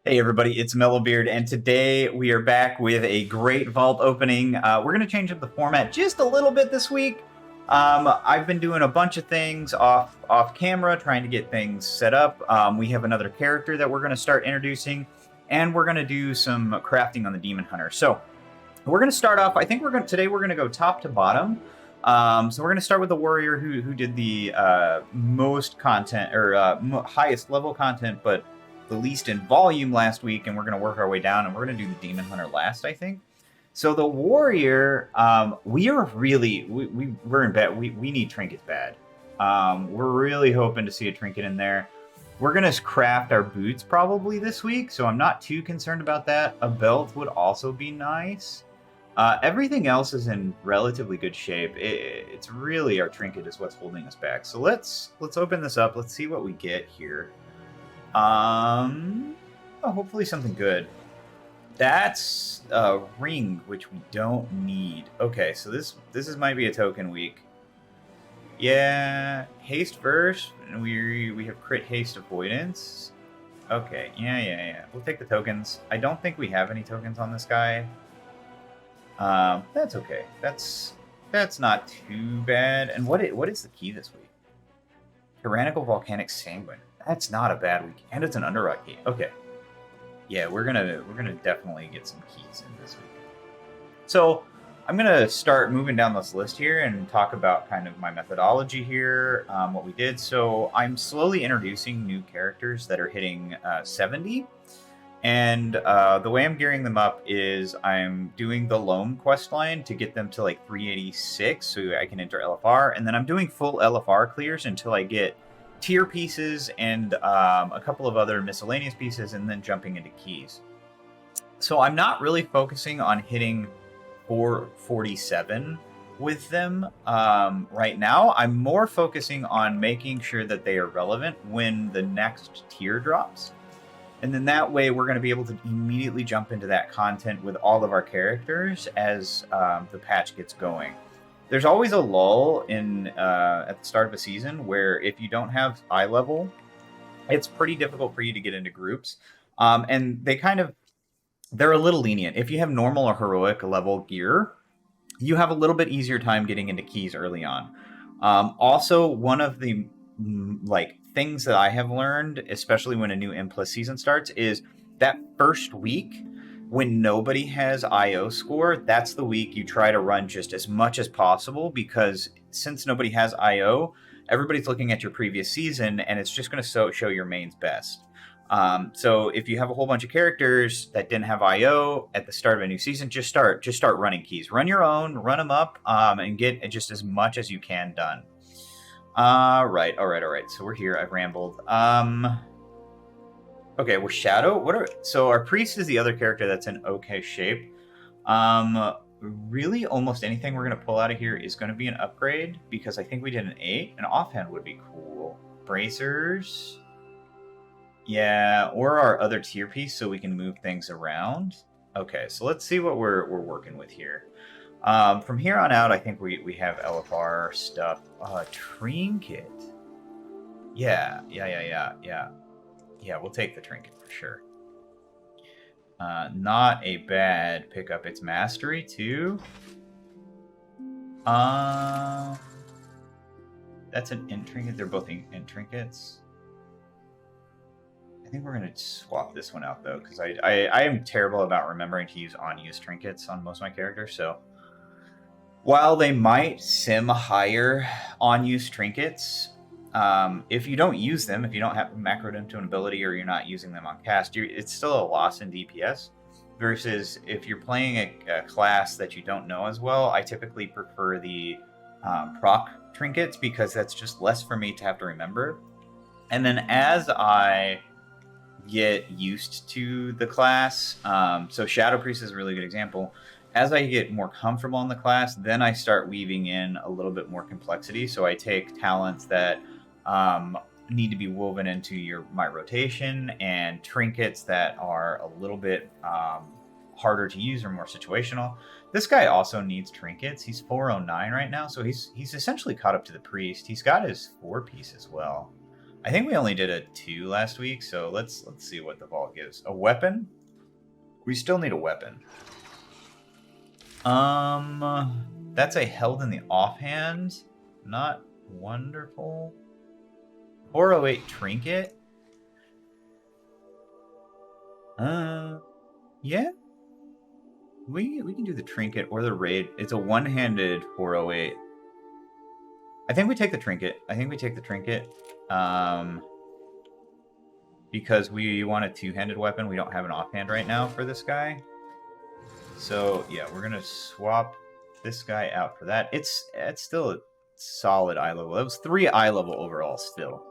Hey everybody, it's Mellobeard, and today we are back with a great vault opening. We're going to change up the format just a little bit this week. I've been doing a bunch of things off camera, trying to get things set up. We have another character that we're going to start introducing, and we're going to do some crafting on the Demon Hunter. So we're going to start off. I think today we're going to go top to bottom. So we're going to start with the warrior who did the most content or highest level content, but the least in volume last week, and we're going to work our way down, and we're going to do the Demon Hunter last, I think. So the warrior, we're in bed. We need trinkets bad. We're really hoping to see a trinket in there. We're going to craft our boots probably this week, so I'm not too concerned about that. A belt would also be nice. Everything else is in relatively good shape. It's really our trinket is what's holding us back. So let's open this up. Let's see what we get here. Hopefully something good. That's a ring, which we don't need. Okay, so this might be a token week. Yeah, haste first, and we have crit haste avoidance. Okay, yeah. We'll take the tokens. I don't think we have any tokens on this guy. That's okay. That's not too bad. And what is the key this week? Tyrannical Volcanic Sanguine. That's not a bad week, and it's an underrot key. Okay, yeah, we're gonna definitely get some keys in this week. So I'm gonna start moving down this list here and talk about kind of my methodology here, what we did. So I'm slowly introducing new characters that are hitting 70. And the way I'm gearing them up is I'm doing the Loam quest line to get them to like 386 so I can enter LFR. And then I'm doing full LFR clears until I get tier pieces and a couple of other miscellaneous pieces, and then jumping into keys. So I'm not really focusing on hitting 447 with them right now. I'm more focusing on making sure that they are relevant when the next tier drops. And then that way we're going to be able to immediately jump into that content with all of our characters as the patch gets going. There's always a lull in at the start of a season where if you don't have eye level, it's pretty difficult for you to get into groups. And they're a little lenient. If you have normal or heroic level gear, you have a little bit easier time getting into keys early on. Also, one of the things that I have learned, especially when a new M+ season starts, is that first week when nobody has IO score, that's the week you try to run just as much as possible, because since nobody has IO, everybody's looking at your previous season, and it's just going to show your main's best. So if you have a whole bunch of characters that didn't have IO at the start of a new season, just start running keys. Run your own, run them up, and get just as much as you can done. All right. So we're here. I've rambled. Okay, we're Shadow. So our priest is the other character that's in okay shape. Really, almost anything we're gonna pull out of here is gonna be an upgrade, because I think we did an 8. An offhand would be cool. Bracers. Yeah, or our other tier piece so we can move things around. Okay, so let's see what we're working with here. From here on out, I think we have LFR stuff. Trinket. Yeah, we'll take the trinket for sure. Not a bad pickup. It's mastery too. That's an int trinket. They're both int trinkets. I think we're gonna swap this one out though, because I am terrible about remembering to use on-use trinkets on most of my characters. So while they might sim higher on-use trinkets, if you don't use them, if you don't have macroed into an ability, or you're not using them on cast, it's still a loss in DPS. Versus if you're playing a class that you don't know as well, I typically prefer the proc trinkets, because that's just less for me to have to remember. And then as I get used to the class, so Shadow Priest is a really good example. As I get more comfortable in the class, then I start weaving in a little bit more complexity. So I take talents that need to be woven into my rotation, and trinkets that are a little bit harder to use or more situational. This guy also needs trinkets. He's 409 right now, so he's essentially caught up to the priest. He's got his 4-piece as well. I think we only did a 2 last week, so let's see what the vault gives. A weapon? We still need a weapon. That's a held in the offhand. Not wonderful. 408 trinket. Yeah. We can do the trinket or the raid. It's a one-handed 408. I think we take the trinket. Because we want a two-handed weapon. We don't have an offhand right now for this guy. So yeah, we're gonna swap this guy out for that. It's still a solid eye level. That was 3 eye level overall still,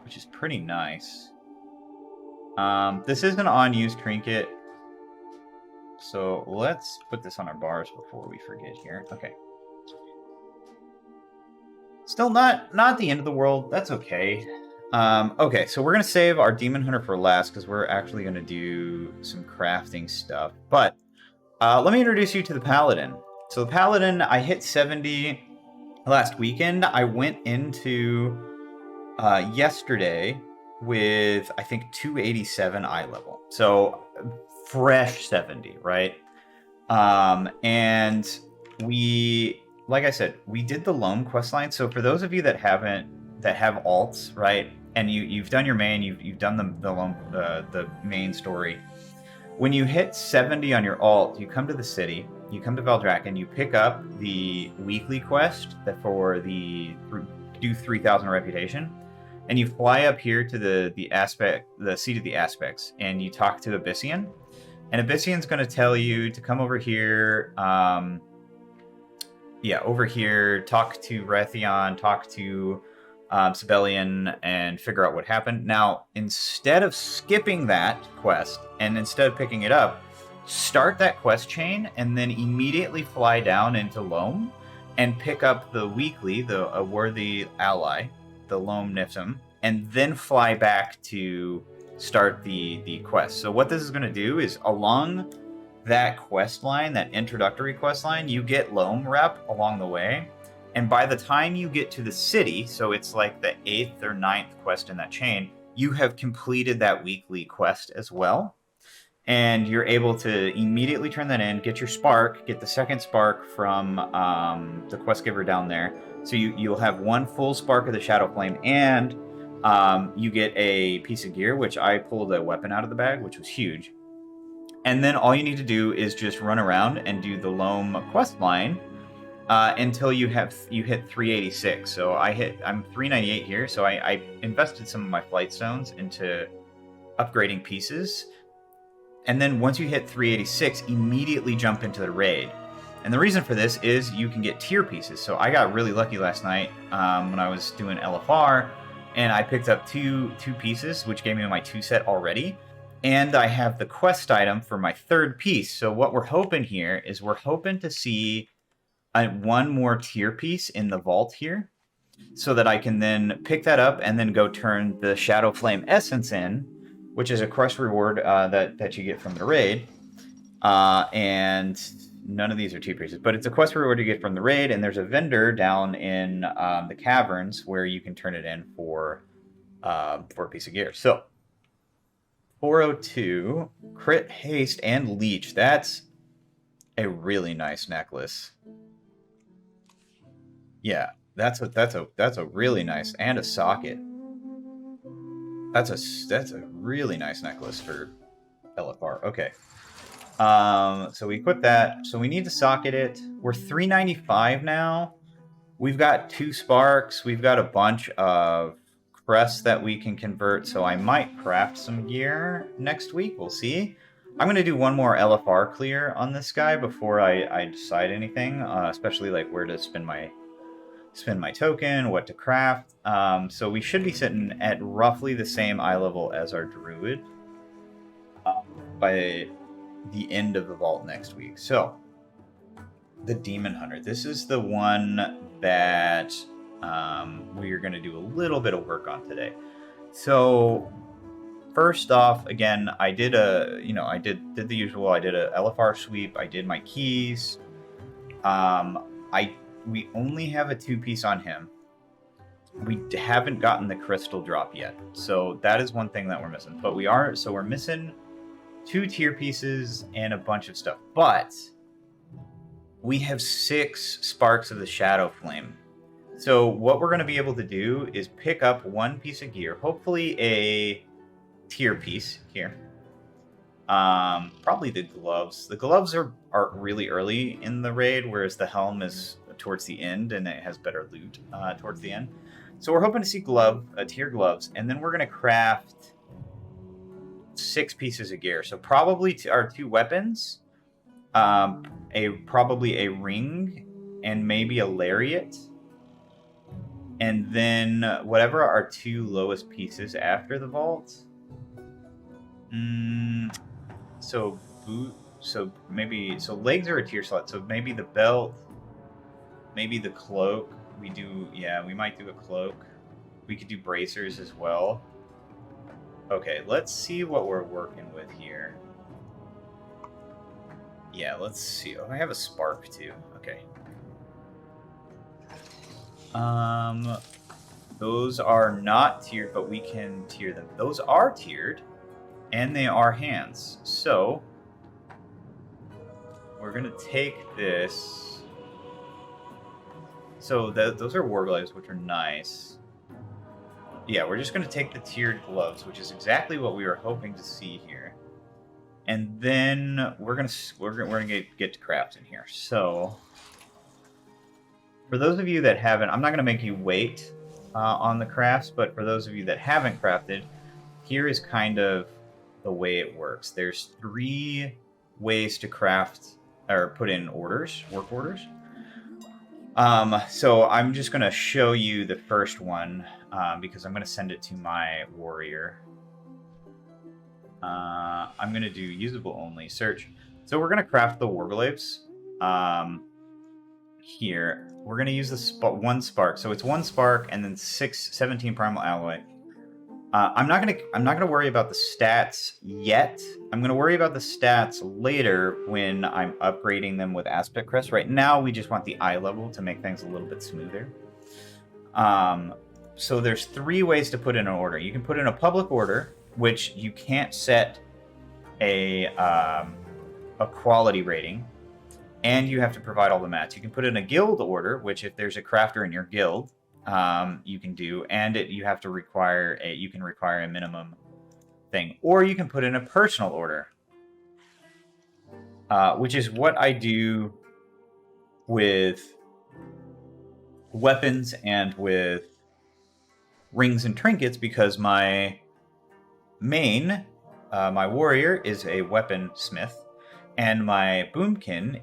which is pretty nice. This is an on-use trinket. So let's put this on our bars before we forget here. Okay. Still not the end of the world. That's okay. Okay, so we're going to save our Demon Hunter for last because we're actually going to do some crafting stuff. But let me introduce you to the Paladin. So the Paladin, I hit 70 last weekend. I went into yesterday with, I think, 287 eye level. So fresh 70, right? And we, like I said, we did the Loam questline. So for those of you that have alts, right, and you've done your main, you've done the main story. When you hit 70 on your alt, you come to the city, you come to Valdrakken, you pick up the weekly quest that for do 3,000 reputation, and you fly up here to the seat of the aspects, and you talk to Abyssian, and Abyssian's going to tell you to come over here. Over here, talk to Raytheon, talk to Sibelian, and figure out what happened. Now, instead of skipping that quest, and instead of picking it up, start that quest chain, and then immediately fly down into Loam, and pick up the weekly, a worthy ally, the Loam Nifsim, and then fly back to start the quest. So what this is going to do is, along that quest line, that introductory quest line, you get Loam rep along the way. And by the time you get to the city, so it's like the 8th or 9th quest in that chain, you have completed that weekly quest as well. And you're able to immediately turn that in, get your spark, get the second spark from the quest giver down there. So you'll have 1 full spark of the Shadow Flame, and you get a piece of gear, which I pulled a weapon out of the bag, which was huge. And then all you need to do is just run around and do the Loam quest line until you hit 386. So I'm 398 here. So I invested some of my flight stones into upgrading pieces. And then once you hit 386, immediately jump into the raid. And the reason for this is you can get tier pieces. So I got really lucky last night when I was doing LFR, and I picked up two pieces, which gave me my 2 set already. And I have the quest item for my 3rd piece. So what we're hoping here is we're hoping to see 1 more tier piece in the vault here, so that I can then pick that up and then go turn the Shadow Flame Essence in, which is a quest reward that you get from the raid. And none of these are tier pieces, but it's a quest reward you get from the raid, and there's a vendor down in the caverns where you can turn it in for a piece of gear. So 402, crit, haste, and leech. That's a really nice necklace. Yeah, that's a really nice, and a socket. That's a really nice necklace for LFR. Okay. So we equip that. So we need to socket it. We're 395 now. We've got 2 sparks. We've got a bunch of crests that we can convert. So I might craft some gear next week. We'll see. I'm going to do 1 more LFR clear on this guy before I decide anything, especially like where to spend my token, what to craft. So we should be sitting at roughly the same eye level as our druid by the end of the vault next week. So the Demon Hunter, this is the one that we are going to do a little bit of work on today. So first off, again, I did did the usual. I did a LFR sweep. I did my keys. We only have a 2 piece on him. we haven't gotten the crystal drop yet. So that is one thing that we're missing. But we're missing 2 tier pieces and a bunch of stuff. But we have 6 sparks of the Shadow Flame. So what we're going to be able to do is pick up 1 piece of gear, hopefully a tier piece here. Probably the gloves. The gloves are really early in the raid, whereas the helm is towards the end and it has better loot towards the end. So we're hoping to see tier gloves, and then we're going to craft 6 pieces of gear. So probably our 2 weapons, probably a ring, and maybe a lariat. And then whatever our 2 lowest pieces after the vault. So legs are a tier slot. So maybe the belt, maybe the cloak. We might do a cloak. We could do bracers as well. Okay, let's see what we're working with here. Yeah, let's see. Oh, I have a spark too. Okay. Those are not tiered, but we can tier them. Those are tiered, and they are hands. So we're gonna take this. So those are warglaives, which are nice. Yeah, we're just gonna take the tiered gloves, which is exactly what we were hoping to see here. And then we're gonna get to crafting here. So for those of you that haven't, I'm not gonna make you wait on the crafts, but for those of you that haven't crafted, here is kind of the way it works. There's 3 ways to craft or put in orders, work orders. So I'm just going to show you the first one because I'm going to send it to my warrior. I'm going to do usable only search. So we're going to craft the warglaives. Here we're going to use the 1 spark. So it's 1 spark and then 17 primal alloy. I'm not gonna worry about the stats yet. I'm gonna worry about the stats later when I'm upgrading them with Aspect Crest. Right now, we just want the eye level to make things a little bit smoother. So there's 3 ways to put in an order. You can put in a public order, which you can't set a quality rating, and you have to provide all the mats. You can put in a guild order, which if there's a crafter in your guild, you can do, and you can require a minimum thing, or you can put in a personal order, which is what I do with weapons and with rings and trinkets, because my main, my warrior is a weaponsmith, and my boomkin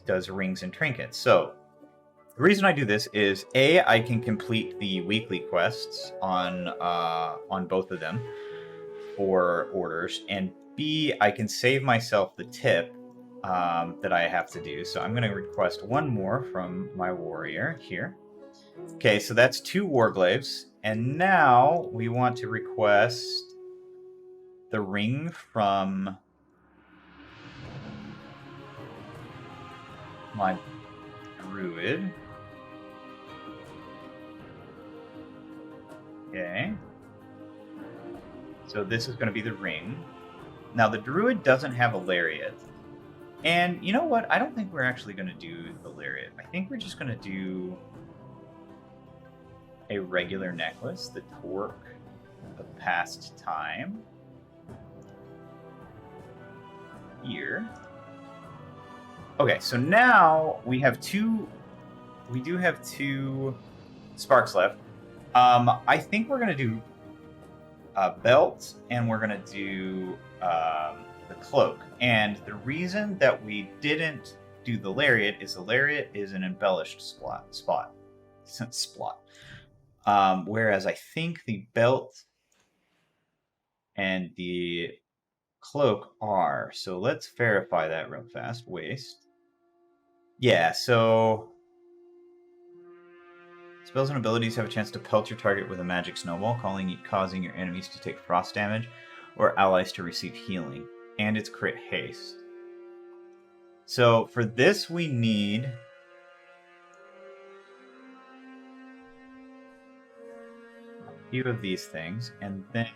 does rings and trinkets. So the reason I do this is I can complete the weekly quests on both of them for orders, and B, I can save myself the tip that I have to do. So I'm going to request 1 more from my warrior here. Okay, so that's 2 warglaives, and now we want to request the ring from my druid. Okay. So this is going to be the ring. Now, the druid doesn't have a lariat. And you know what? I don't think we're actually going to do the lariat. I think we're just going to do a regular necklace, the torque of past time. Here. Okay, so now we have 2... We do have 2 sparks left. I think we're going to do a belt, and we're going to do the cloak. And the reason that we didn't do the lariat is an embellished spot. Whereas I think the belt and the cloak are. So let's verify that real fast. Waist. Yeah, so spells and abilities have a chance to pelt your target with a magic snowball, causing your enemies to take frost damage or allies to receive healing. And it's crit haste. So for this we need few of these things, and then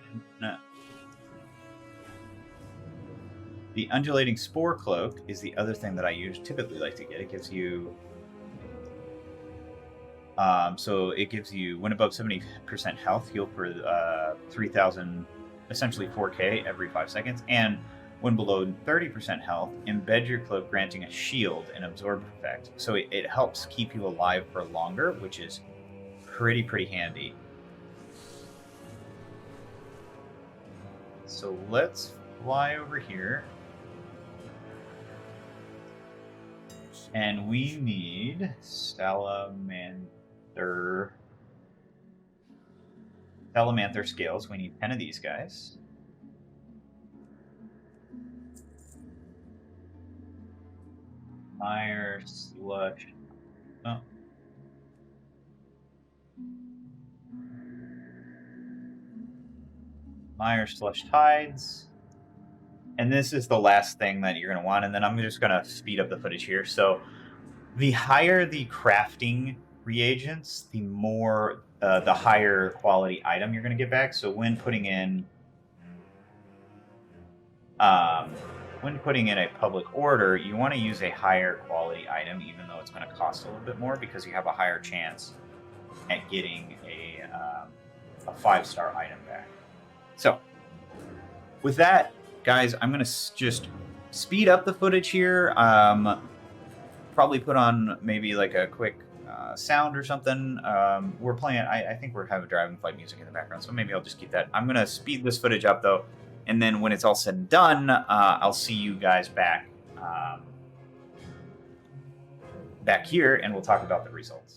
the undulating spore cloak is the other thing that I typically like to get. It gives you so it gives you, when above 70% health, heal for 3,000, essentially 4k every 5 seconds, and when below 30% health, embed your cloak, granting a shield and absorb effect. So it helps keep you alive for longer, which is pretty handy. So let's fly over here. And we need Salamander scales. We need 10 of these guys. Mire slush. Oh. Mire slush tides. And this is the last thing that you're going to want. And then I'm just going to speed up the footage here. So the higher the crafting reagents, the more the higher quality item you're going to get back. So when putting in a public order, you want to use a higher quality item, even though it's going to cost a little bit more, because you have a higher chance at getting a 5-star item back. So with that, guys, I'm going to just speed up the footage here. Probably put on maybe like a quick sound or something. We're playing, I think we're having Dragonflight music in the background, so maybe I'll just keep that. I'm going to speed this footage up, though, and then when it's all said and done, I'll see you guys back here, and we'll talk about the results.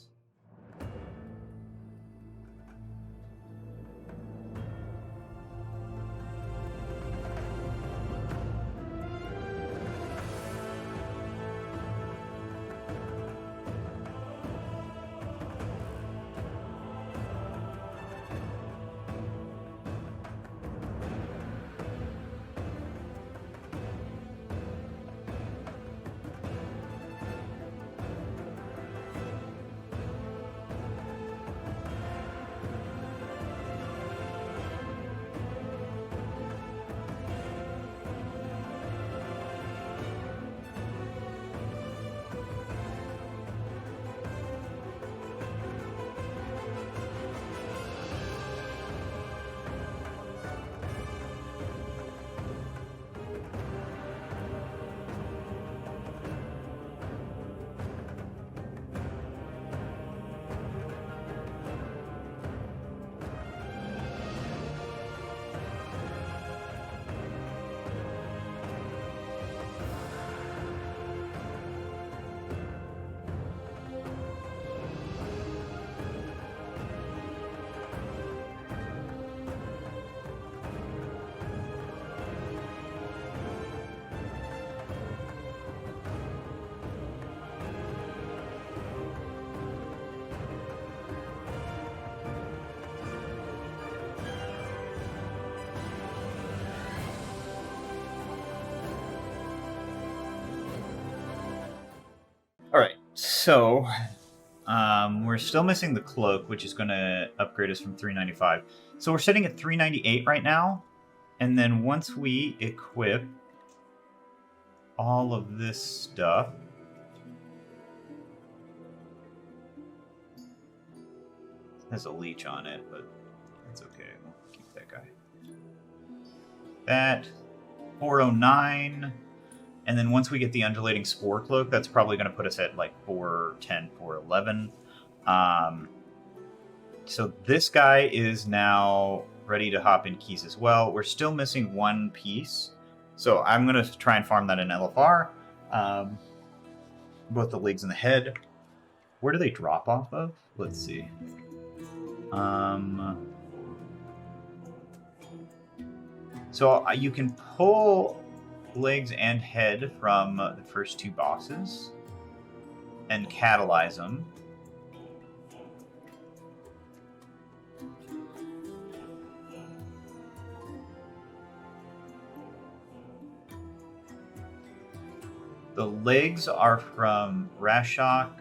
All right, so we're still missing the cloak, which is going to upgrade us from 395. So we're sitting at 398 right now, and then once we equip all of this stuff, it has a leech on it, but it's okay. We'll keep that guy. That 409. And then once we get the undulating spore cloak, that's probably going to put us at like 410, 411. So this guy is now ready to hop in keys as well. We're still missing one piece. So I'm going to try and farm that in LFR. Both the legs and the head. Where do they drop off of? Let's see. So you can pull legs and head from the first two bosses and catalyze them. The legs are from Rashok,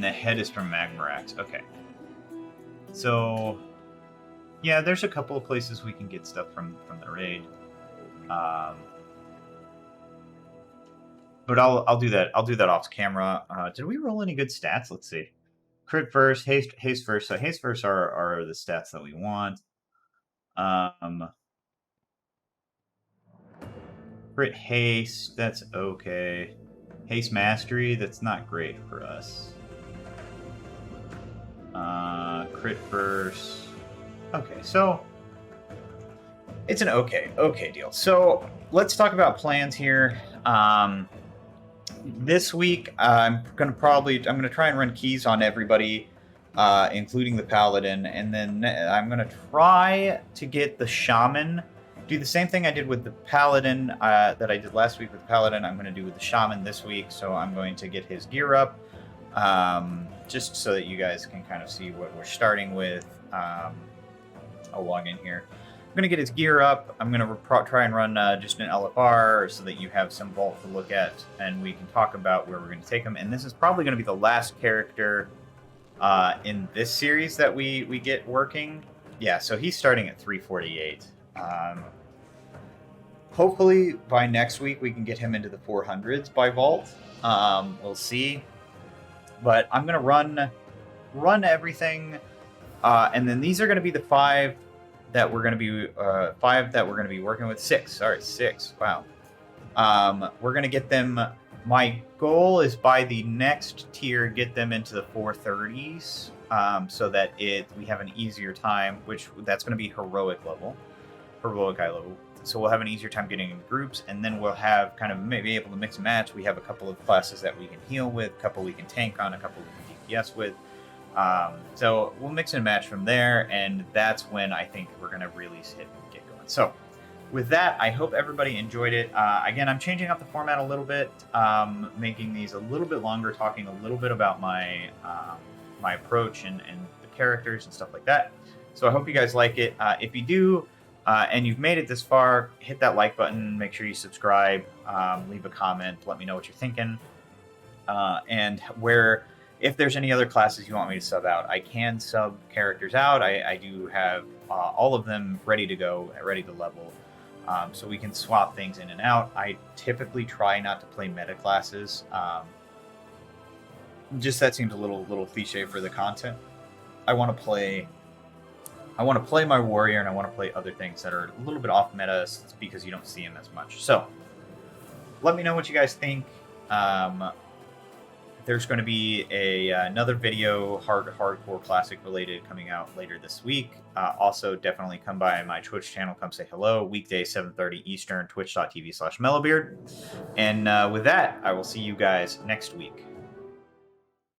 And the head is from Magmarax. Okay. So, yeah, there's a couple of places we can get stuff from the raid. But I'll do that. I'll do that off camera. Did we roll any good stats? Let's see. Crit first, haste first. So haste first are the stats that we want. Crit haste, that's okay. Haste mastery, that's not great for us. Crit first. Okay, so it's an okay deal. So let's talk about plans here. This week, I'm gonna try and run keys on everybody, including the paladin, and then I'm gonna try to get the shaman. Do the same thing I did with the paladin that I did last week with the paladin. I'm gonna do with the shaman this week. So I'm going to get his gear up, just so that you guys can kind of see what we're starting with. I'll log in here. I'm going to get his gear up. I'm going to try and run just an LFR so that you have some vault to look at, and we can talk about where we're going to take him. And this is probably going to be the last character in this series that we get working. Yeah, so he's starting at 348. Hopefully by next week we can get him into the 400s by vault. We'll see. But I'm going to run everything, and then these are going to be the five that we're going to be working with. Six. Wow. We're going to get them. My goal is by the next tier, get them into the 430s, so that we have an easier time. That's going to be heroic high level. So we'll have an easier time getting into groups, and then we'll have kind of maybe able to mix and match. We have a couple of classes that we can heal with, a couple we can tank on, a couple we can DPS with. So we'll mix and match from there, and that's when I think we're going to really hit and get going. So with that, I hope everybody enjoyed it. Again, I'm changing up the format a little bit, making these a little bit longer, talking a little bit about my my approach and the characters and stuff like that. So I hope you guys like it. If you do, and you've made it this far, hit that like button, make sure you subscribe, leave a comment, let me know what you're thinking, and if there's any other classes you want me to sub out, I can sub characters out. I do have all of them ready to go, ready to level, so we can swap things in and out. I typically try not to play meta classes. Just that seems a little cliche for the content. I want to play my warrior, and I want to play other things that are a little bit off meta because you don't see them as much. So let me know what you guys think. There's going to be another video, hardcore classic related, coming out later this week. Also, definitely come by my Twitch channel. Come say hello. Weekday, 7:30 Eastern, twitch.tv/Mellobeard. And with that, I will see you guys next week.